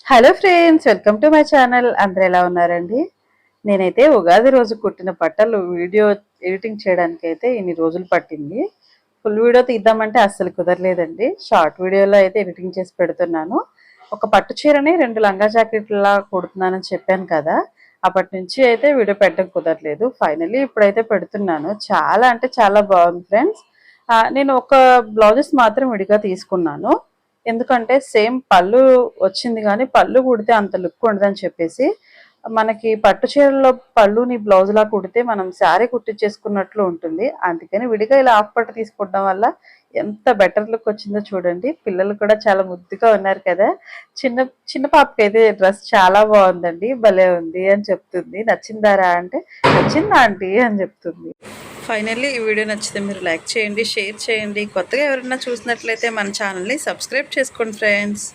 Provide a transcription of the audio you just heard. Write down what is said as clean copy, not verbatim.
Hello friends, welcome to my channel. అందరు ఎలా ఉన్నారండి? నేనైతే ఉగాది రోజు కుట్టిన బట్టలు వీడియో ఎడిటింగ్ చేయడానికి అయితే ఇన్ని రోజులు పట్టింది. ఫుల్ వీడియో తీద్దామంటే అస్సలు కుదరలేదండి. షార్ట్ వీడియోలో అయితే ఎడిటింగ్ చేసి పెడుతున్నాను. ఒక పట్టు చీరని 2 లంగా జాకెట్లా కుడుతున్నానని చెప్పాను కదా, అప్పటి నుంచి అయితే వీడియో పెట్టడం కుదరలేదు. ఫైనల్లీ ఇప్పుడైతే పెడుతున్నాను. చాలా అంటే చాలా బాగుంది ఫ్రెండ్స్. నేను ఒక బ్లౌజెస్ మాత్రం విడిగా తీసుకున్నాను. ఎందుకంటే సేమ్ పళ్ళు వచ్చింది కానీ పళ్ళు కుడితే అంత లుక్ ఉండదని చెప్పేసి, మనకి పట్టు చీరల్లో పళ్ళుని బ్లౌజ్లా కుడితే మనం శారీ కుట్టించేసుకున్నట్లు ఉంటుంది. అందుకని విడిగా ఇలా హాఫ్ పట్టు తీసుకోవడం వల్ల ఎంత బెటర్ లుక్ వచ్చిందో చూడండి. పిల్లలు కూడా చాలా ముద్దుగా ఉన్నారు కదా. చిన్న చిన్న పాపకి అయితే డ్రెస్ చాలా బాగుందండి, భలే ఉంది అని చెప్తుంది. నచ్చిందారా అంటే నచ్చిందా ఆంటీ అని చెప్తుంది. ఫైనల్లీ ఈ వీడియో నచ్చితే మీరు లైక్ చేయండి, షేర్ చేయండి. కొత్తగా ఎవరైనా చూసినట్లయితే మన ఛానల్ని సబ్స్క్రైబ్ చేసుకోండి ఫ్రెండ్స్.